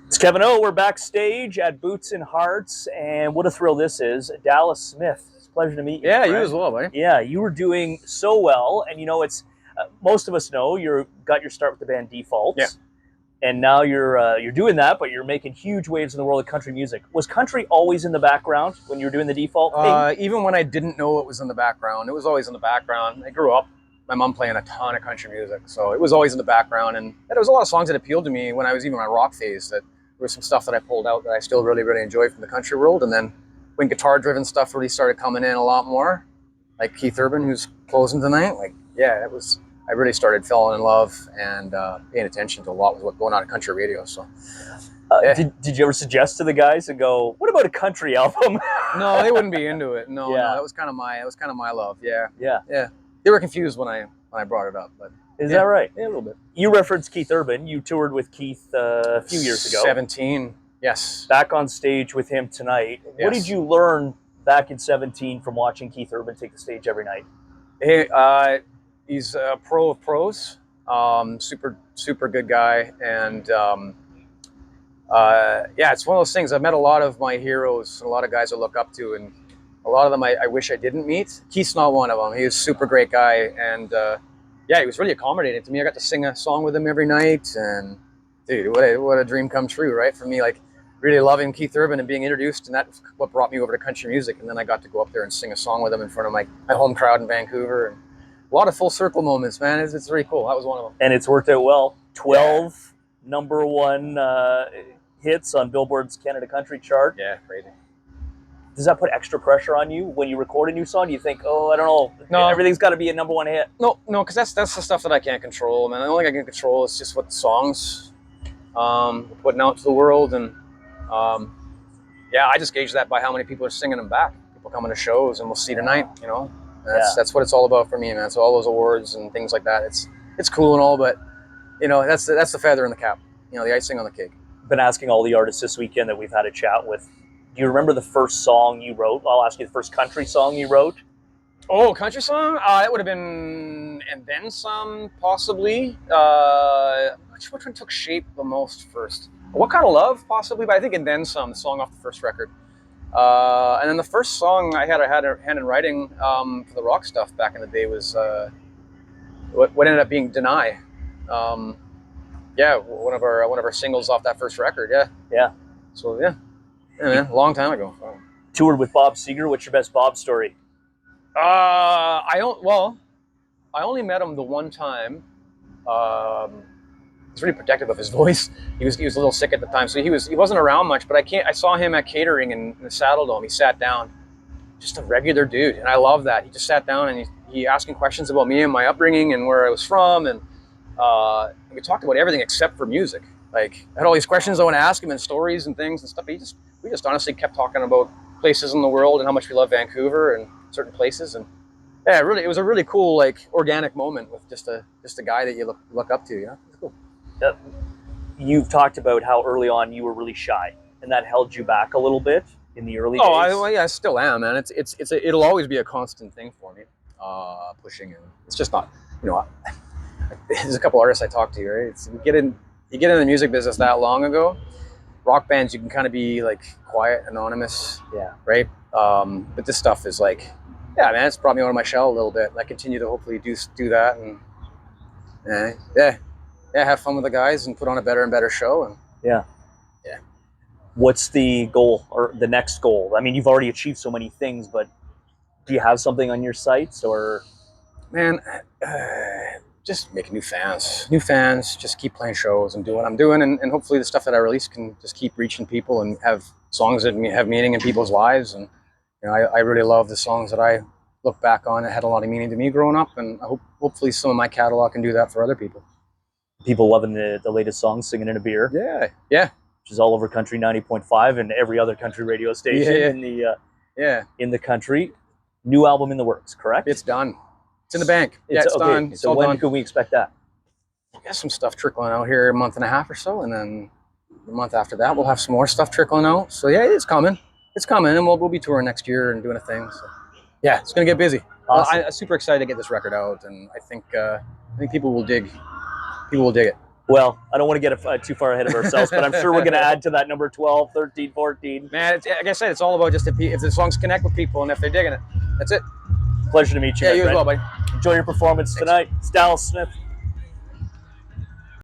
It's KevinO. We're backstage at Boots and Hearts, and what a thrill this is. Dallas Smith, it's a pleasure to meet you. Yeah, friend. you as well, buddy. Yeah, you were doing so well, and you know, it's most of us know you got your start with the band Defaults. Yeah. And now you're doing that, but you're making huge waves in the world of country music. Was country always in the background when you were doing the Default thing? Even when I didn't know it was in the background, it was always in the background. I grew up, my mom playing a ton of country music, so it was always in the background. And there was a lot of songs that appealed to me when I was even in my rock phase. That there was some stuff that I pulled out that I still really, really enjoyed from the country world. And then when guitar-driven stuff really started coming in a lot more, like Keith Urban, who's closing tonight, I really started falling in love and paying attention to a lot of what's going on in country radio. So, yeah. Did you ever suggest to the guys and go, "What about a country album?" No, they wouldn't be into it. No, Yeah. no, that was kind of my love. Yeah, Yeah. yeah. They were confused when I brought it up, but Is that right? yeah, a little bit. You referenced Keith Urban. You toured with Keith a few years ago. 17, yes. Back on stage with him tonight. Yes. What did you learn back in 17 from watching Keith Urban take the stage every night? Hey, he's a pro of pros. Super good guy, and yeah, it's one of those things. I've met a lot of my heroes, and a lot of guys I look up to, and a lot of them I wish I didn't meet. Keith's not one of them. He was a super great guy, and yeah, he was really accommodating to me. I got to sing a song with him every night, and dude, what a dream come true, right? For me, like really loving Keith Urban and being introduced, and that's what brought me over to country music. And then I got to go up there and sing a song with him in front of my home crowd in Vancouver. And a lot of full circle moments, man. It's really cool. That was one of them. And it's worked out well. 12 number one hits on Billboard's Canada Country chart. Yeah, crazy. Does that put extra pressure on you when you record a new song? Do you think, oh, I don't know, No. everything's got to be a number one hit? No, because that's the stuff that I can't control, man. The only thing I can control is just what the songs we're putting out to the world, and yeah, I just gauge that by how many people are singing them back. People coming to shows, and we'll see tonight, you know. That's what it's all about for me, man. So all those awards and things like that, it's cool and all, but you know, that's the feather in the cap, you know, the icing on the cake. Been asking all the artists this weekend that we've had a chat with. Do you remember the first song you wrote? I'll ask you the first country song you wrote. Oh, country song? That would have been And Then Some, possibly. Which one took shape the most first? What Kind of Love, possibly, but I think And Then Some, the song off the first record. And then the first song I had a hand in writing for the rock stuff back in the day was what ended up being Deny. Yeah, one of our singles off that first record. Yeah. Yeah. So yeah, man, a long time ago. Toured with Bob Seger. What's your best Bob story? I only met him the one time. He's really protective of his voice. He was a little sick at the time, so he wasn't around much. But I saw him at catering in the Saddle Dome. He sat down, just a regular dude, and I love that. He just sat down and he asking questions about me and my upbringing and where I was from, and we talked about everything except for music. Like, I had all these questions I want to ask him and stories and things and stuff. But we just honestly kept talking about places in the world and how much we love Vancouver and certain places. And yeah, really, it was a really cool, like, organic moment with just a guy that you look up to. You know, it's cool. You've talked about how early on you were really shy, and that held you back a little bit in the early days. I still am, man. It'll always be a constant thing for me. Pushing, and it's just not, you know. There's a couple artists I talked to, right? You get in the music business that long ago. Rock bands, you can kind of be like quiet, anonymous, yeah, right? But this stuff is like, yeah, man, it's brought me out of my shell a little bit. And I continue to hopefully do that, and have fun with the guys and put on a better and better show. And yeah. What's the goal or the next goal? I mean, you've already achieved so many things, but do you have something on your sights, or? Man, just making new fans, just keep playing shows and do what I'm doing. And hopefully the stuff that I release can just keep reaching people and have songs that have meaning in people's lives. And, you know, I really love the songs that I look back on that had a lot of meaning to me growing up. And I hopefully some of my catalog can do that for other people. People loving the latest song, Singing in a Beer. Yeah. Which is all over Country 90.5 and every other country radio station in the country. New album in the works, correct? It's done. It's in the bank. It's done. So when can we expect that? I got some stuff trickling out here a month and a half or so, and then the month after that we'll have some more stuff trickling out. So yeah, it's coming, and we'll be touring next year and doing a thing. So yeah, it's gonna get busy. Awesome. I'm super excited to get this record out, and I think people will dig it. Well, I don't want to get too far ahead of ourselves, but I'm sure we're going to add to that number 12, 13, 14. Man, it's, like I said, it's all about just if the songs connect with people and if they're digging it. That's it. Pleasure to meet you, Yeah, my you friend. as well, buddy. Enjoy your performance tonight. It's Dallas Smith.